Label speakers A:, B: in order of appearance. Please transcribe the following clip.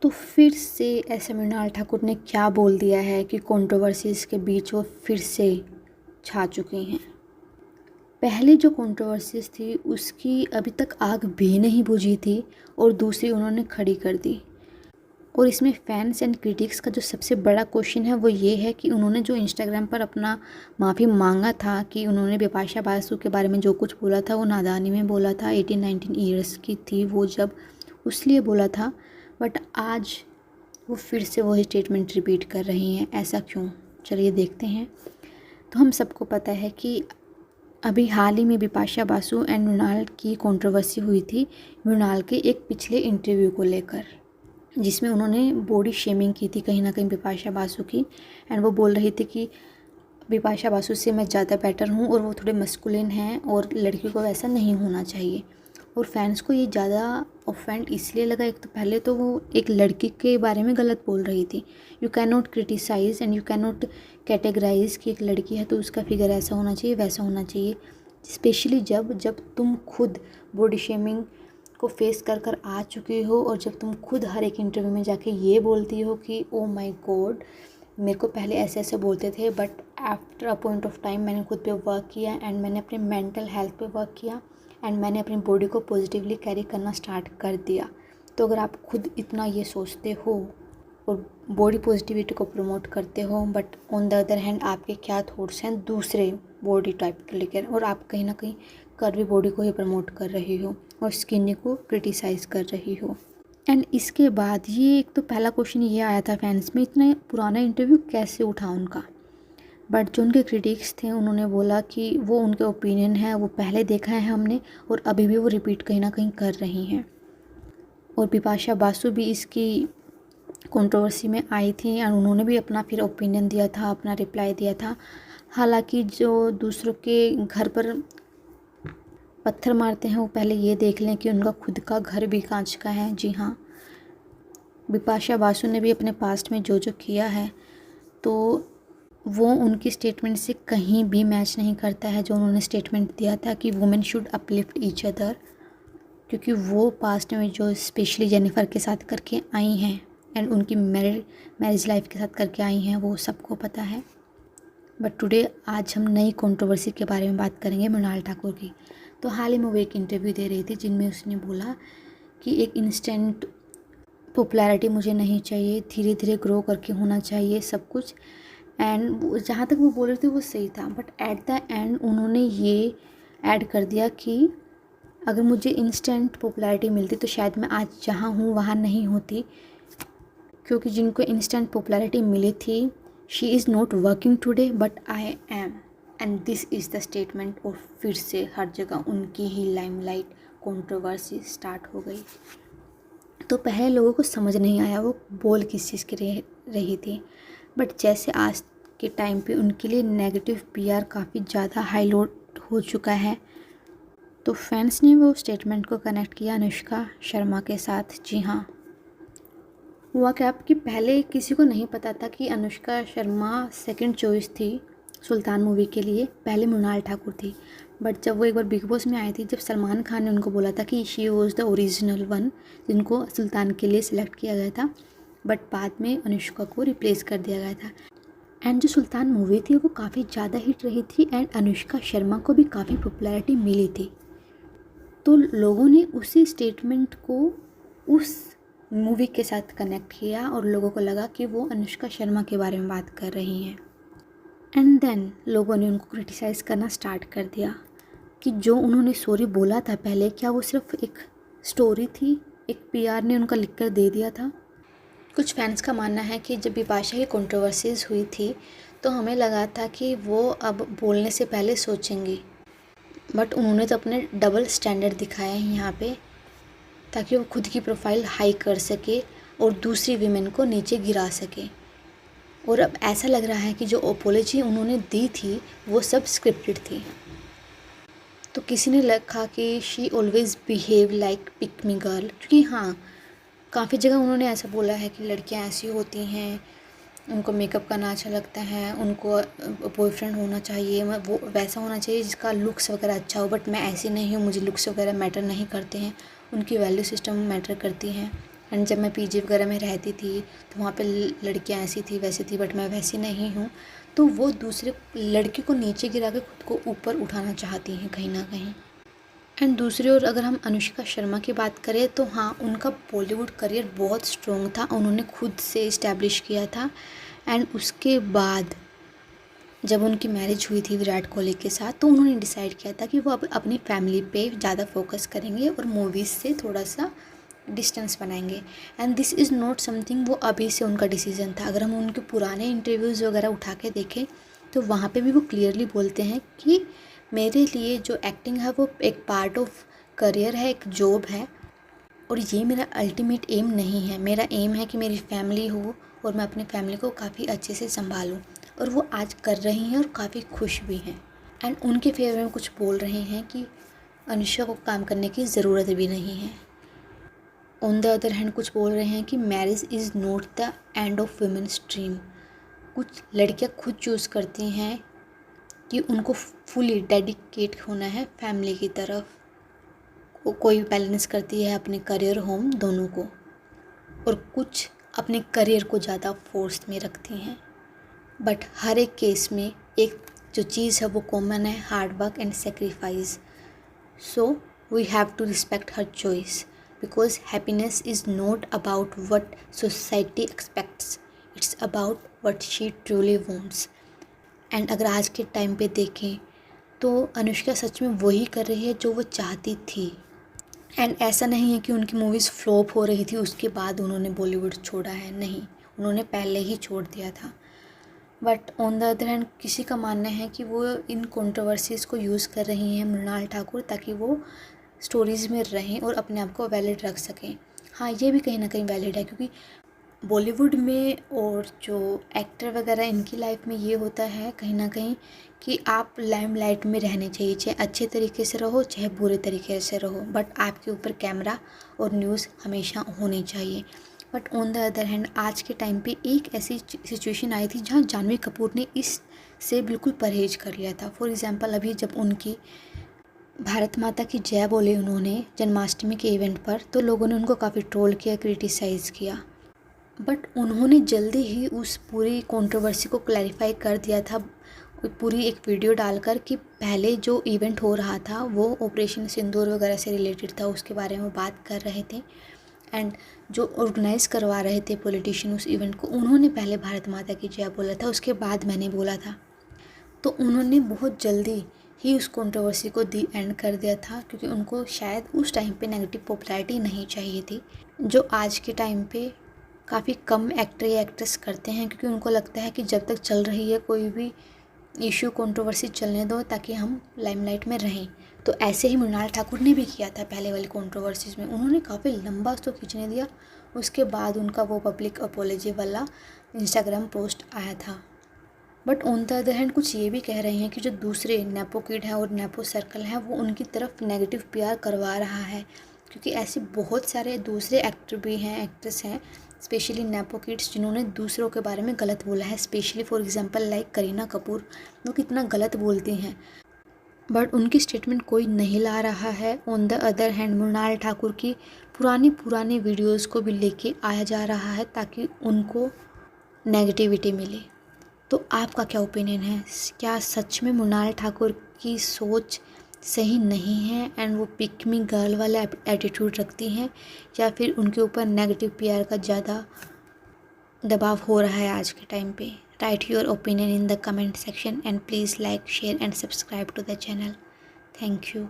A: तो फिर से ऐसे मृणाल ठाकुर ने क्या बोल दिया है कि कंट्रोवर्सीज़ के बीच वो फिर से छा चुकी हैं। पहले जो कंट्रोवर्सीज़ थी उसकी अभी तक आग भी नहीं बुझी थी और दूसरी उन्होंने खड़ी कर दी। और इसमें फैंस एंड क्रिटिक्स का जो सबसे बड़ा क्वेश्चन है वो ये है कि उन्होंने जो इंस्टाग्राम पर अपना माफ़ी मांगा था कि उन्होंने बिपाशा बासु के बारे में जो कुछ बोला था वो नादानी में बोला था, 18-19 ईयर्स की थी वो जब, उसलिए बोला था। बट आज वो फिर से वही स्टेटमेंट रिपीट कर रही हैं, ऐसा क्यों? चलिए देखते हैं। तो हम सबको पता है कि अभी हाल ही में बिपाशा बासु एंड मृणाल की कंट्रोवर्सी हुई थी मृणाल के एक पिछले इंटरव्यू को लेकर, जिसमें उन्होंने बॉडी शेमिंग की थी कहीं ना कहीं बिपाशा बासु की। एंड वो बोल रही थी कि बिपाशा बासु से मैं ज़्यादा बेटर हूँ और वो थोड़े मस्कुलिन हैं और लड़की को वैसा नहीं होना चाहिए। और फैंस को ये ज़्यादा ऑफेंड इसलिए लगा, एक तो पहले तो वो एक लड़की के बारे में गलत बोल रही थी। You can not criticise and you can not categorise कि एक लड़की है तो उसका फिगर ऐसा होना चाहिए वैसा होना चाहिए, स्पेशली जब तुम खुद बॉडी शेमिंग को फेस कर कर आ चुकी हो और जब तुम खुद हर एक इंटरव्यू में जाके ये बोलती हो कि ओ माय गॉड मेरे को पहले ऐसे ऐसे बोलते थे but after a point of time मैंने खुद पे वर्क किया एंड मैंने अपने मेंटल हेल्थ पे वर्क किया एंड मैंने अपनी बॉडी को पॉजिटिवली कैरी करना स्टार्ट कर दिया। तो अगर आप खुद इतना ये सोचते हो और बॉडी पॉजिटिविटी को प्रमोट करते हो, but on the other hand आपके क्या थॉट्स हैं दूसरे बॉडी टाइप के लेकर, और आप कहीं ना कहीं कर्वी बॉडी को ही प्रमोट कर रही हो और स्किनी को क्रिटिसाइज़ कर रही हो। एंड इसके बाद ये एक तो पहला क्वेश्चन ये आया था फैंस में, इतना पुराना इंटरव्यू कैसे उठा उनका। बट जो उनके क्रिटिक्स थे उन्होंने बोला कि वो उनके ओपिनियन है, वो पहले देखा है हमने और अभी भी वो रिपीट कहीं ना कहीं कर रही हैं। और बिपाशा बासु भी इसकी कंट्रोवर्सी में आई थी और उन्होंने भी अपना फिर ओपिनियन दिया था, अपना रिप्लाई दिया था। हालांकि जो दूसरों के घर पर पत्थर मारते हैं वो पहले ये देख लें कि उनका खुद का घर भी कांच का है। जी हाँ, बिपाशा बासु ने भी अपने पास्ट में जो जो किया है तो वो उनकी स्टेटमेंट से कहीं भी मैच नहीं करता है। जो उन्होंने स्टेटमेंट दिया था कि women should uplift each other, क्योंकि वो पास्ट में जो स्पेशली जेनिफर के साथ करके आई हैं एंड उनकी मैरिज लाइफ के साथ करके आई हैं वो सबको पता है। बट टुडे आज हम नई कंट्रोवर्सी के बारे में बात करेंगे मृणाल ठाकुर की। तो हाल ही में वो एक इंटरव्यू दे रही थी जिनमें उसने बोला कि एक इंस्टेंट पॉपुलैरिटी मुझे नहीं चाहिए, धीरे धीरे ग्रो करके होना चाहिए सब कुछ। एंड जहाँ तक वो बोल रही थी वो सही था, बट एट द एंड उन्होंने ये ऐड कर दिया कि अगर मुझे इंस्टेंट पॉपुलैरिटी मिलती तो शायद मैं आज जहाँ हूँ वहाँ नहीं होती, क्योंकि जिनको इंस्टेंट पॉपुलैरिटी मिली थी she is not working today but I am, and this is the statement. और फिर से हर जगह उनकी ही लाइमलाइट कंट्रोवर्सी स्टार्ट हो गई। तो पहले लोगों को समझ नहीं आया वो बोल किस चीज़ की रही थी, बट जैसे आज के टाइम पे उनके लिए नेगेटिव पीआर काफ़ी ज़्यादा हाईलाइट हो चुका है, तो फैंस ने वो स्टेटमेंट को कनेक्ट किया अनुष्का शर्मा के साथ। जी हाँ, हुआ क्या कि पहले किसी को नहीं पता था कि अनुष्का शर्मा सेकंड चॉइस थी सुल्तान मूवी के लिए, पहले मृणाल ठाकुर थी। बट जब वो एक बार बिग बॉस में आई थी, जब सलमान खान ने उनको बोला था कि she was the original one जिनको सुल्तान के लिए सिलेक्ट किया गया था, बट बाद में अनुष्का को रिप्लेस कर दिया गया था। एंड जो सुल्तान मूवी थी वो काफ़ी ज़्यादा हिट रही थी एंड अनुष्का शर्मा को भी काफ़ी पॉपुलैरिटी मिली थी। तो लोगों ने उसी स्टेटमेंट को उस मूवी के साथ कनेक्ट किया और लोगों को लगा कि वो अनुष्का शर्मा के बारे में बात कर रही हैं। एंड देन लोगों ने उनको क्रिटिसाइज़ करना स्टार्ट कर दिया कि जो उन्होंने स्टोरी बोला था पहले, क्या वो सिर्फ एक स्टोरी थी, एक पीआर ने उनका लिख कर दे दिया था। कुछ फैंस का मानना है कि जब बिपाशा की कंट्रोवर्सीज़ हुई थी तो हमें लगा था कि वो अब बोलने से पहले सोचेंगी, बट उन्होंने तो अपने डबल स्टैंडर्ड दिखाए हैं यहाँ पे, ताकि वो खुद की प्रोफाइल हाई कर सके और दूसरी वीमेन को नीचे गिरा सके। और अब ऐसा लग रहा है कि जो अपोलॉजी उन्होंने दी थी वो सब स्क्रिप्टेड थी। तो किसी ने लिखा कि she always behave like pick me girl, क्योंकि हाँ काफ़ी जगह उन्होंने ऐसा बोला है कि लड़कियां ऐसी होती हैं, उनको मेकअप करना अच्छा लगता है, उनको बॉयफ्रेंड होना चाहिए, वो वैसा होना चाहिए जिसका लुक्स वगैरह अच्छा हो, बट मैं ऐसी नहीं हूँ, मुझे लुक्स वगैरह मैटर नहीं करते हैं, उनकी वैल्यू सिस्टम मैटर करती हैं। एंड जब मैं पीजी वगैरह में रहती थी तो वहाँ पे लड़कियाँ ऐसी थी वैसी थी, बट मैं वैसी नहीं हूँ। तो वो दूसरे लड़की को नीचे गिरा के खुद को ऊपर उठाना चाहती हैं कहीं ना कहीं। एंड दूसरी ओर अगर हम अनुष्का शर्मा की बात करें तो हाँ, उनका बॉलीवुड करियर बहुत स्ट्रॉन्ग था, उन्होंने खुद से इस्टेब्लिश किया था। एंड उसके बाद जब उनकी मैरिज हुई थी विराट कोहली के साथ, तो उन्होंने डिसाइड किया था कि वो अब अपनी फैमिली पे ज़्यादा फोकस करेंगे और मूवीज़ से थोड़ा सा डिस्टेंस बनाएंगे। And this is not something वो अभी से उनका डिसीज़न था। अगर हम उनके पुराने इंटरव्यूज़ वगैरह उठा के देखें तो वहाँ पे भी वो क्लियरली बोलते हैं कि मेरे लिए जो एक्टिंग है वो एक पार्ट ऑफ करियर है, एक जॉब है, और ये मेरा अल्टीमेट एम नहीं है। मेरा एम है कि मेरी फैमिली हो और मैं अपनी फैमिली को काफ़ी अच्छे से संभालूं। और वो आज कर रही हैं और काफ़ी खुश भी हैं। एंड उनके फेवर में कुछ बोल रहे हैं कि अनुष्का को काम करने की ज़रूरत भी नहीं है। ऑन द अदर हैंड कुछ बोल रहे हैं कि marriage is not the end of women's dream. कुछ लड़कियां खुद चूज़ करती हैं कि उनको फुली डेडिकेट होना है फैमिली की तरफ। कोई बैलेंस करती है अपने करियर होम दोनों को, और कुछ अपने करियर को ज़्यादा फोर्स में रखती हैं। बट हर एक केस में एक जो चीज़ है वो कॉमन है, hard work and sacrifice. So we have to respect her choice, because happiness is not about what society expects, it's about what she truly wants. And अगर आज के टाइम पे देखें तो अनुष्का सच में वही कर रही है जो वो चाहती थी। एंड ऐसा नहीं है कि उनकी मूवीज़ फ्लॉप हो रही थी उसके बाद उन्होंने बॉलीवुड छोड़ा है, नहीं, उन्होंने पहले ही छोड़ दिया था। But on the other hand किसी का मानना है कि वो इन कंट्रोवर्सीज़ को यूज़ कर रही हैं मृणाल ठाकुर, ताकि वो स्टोरीज़ में रहें और अपने आप को वैलिड रख सकें। हाँ, ये भी कहीं ना कहीं वैलिड है, क्योंकि बॉलीवुड में और जो एक्टर वगैरह इनकी लाइफ में ये होता है कहीं ना कहीं कि आप लाइमलाइट में रहने चाहिए, चाहे अच्छे तरीके से रहो चाहे बुरे तरीके से रहो, बट आपके ऊपर कैमरा और न्यूज़ हमेशा होनी चाहिए। But on the other hand आज के टाइम पे एक ऐसी सिचुएशन आई थी जहाँ जानवी कपूर ने इस से बिल्कुल परहेज कर लिया था। फॉर एग्ज़ाम्पल, अभी जब उनकी भारत माता की जय बोले उन्होंने जन्माष्टमी के इवेंट पर, तो लोगों ने उनको काफ़ी ट्रोल किया, क्रिटिसाइज़ किया। बट उन्होंने जल्दी ही उस पूरी कंट्रोवर्सी को क्लैरिफाई कर दिया था, पूरी एक वीडियो डालकर कि पहले जो इवेंट हो रहा था वो ऑपरेशन सिंदूर वगैरह से रिलेटेड था, उसके बारे में बात कर रहे थे। एंड जो ऑर्गेनाइज़ करवा रहे थे पॉलिटिशियन उस इवेंट को, उन्होंने पहले भारत माता की जय बोला था, उसके बाद मैंने बोला था। तो उन्होंने बहुत जल्दी ही उस कंट्रोवर्सी को दी एंड कर दिया था, क्योंकि उनको शायद उस टाइम पे नेगेटिव पॉपुलैरिटी नहीं चाहिए थी, जो आज के टाइम पे काफ़ी कम एक्टर या एक्ट्रेस करते हैं, क्योंकि उनको लगता है कि जब तक चल रही है कोई भी इशू कंट्रोवर्सी चलने दो ताकि हम लाइमलाइट में रहें। तो ऐसे ही मृणाल ठाकुर ने भी किया था पहले वाली कंट्रोवर्सीज़ में, उन्होंने काफ़ी लंबा उसको खींचने दिया, उसके बाद उनका वो पब्लिक अपॉलॉजी वाला इंस्टाग्राम पोस्ट आया था। But on the other hand कुछ ये भी कह रहे हैं कि जो दूसरे नेपो किड हैं और नेपो सर्कल हैं वो उनकी तरफ नेगेटिव पीआर करवा रहा है, क्योंकि ऐसे बहुत सारे दूसरे एक्टर भी हैं, एक्ट्रेस हैं, स्पेशली नेपो किड्स, जिन्होंने दूसरों के बारे में गलत बोला है। Specially for example like Kareena Kapoor, वो कितना गलत बोलती हैं, बट उनकी स्टेटमेंट कोई नहीं ला रहा है। On the other hand Mrinal Thakur की पुरानी वीडियोज़ को भी लेके आया जा रहा है ताकि उनको नेगेटिविटी मिले। तो आपका क्या ओपिनियन है? क्या सच में मृणाल ठाकुर की सोच सही नहीं है एंड वो पिक मी गर्ल वाला एटीट्यूड रखती हैं, या फिर उनके ऊपर नेगेटिव पीआर का ज़्यादा दबाव हो रहा है आज के टाइम पे? Right your opinion in the comment section and please like, share and subscribe to the channel. Thank you.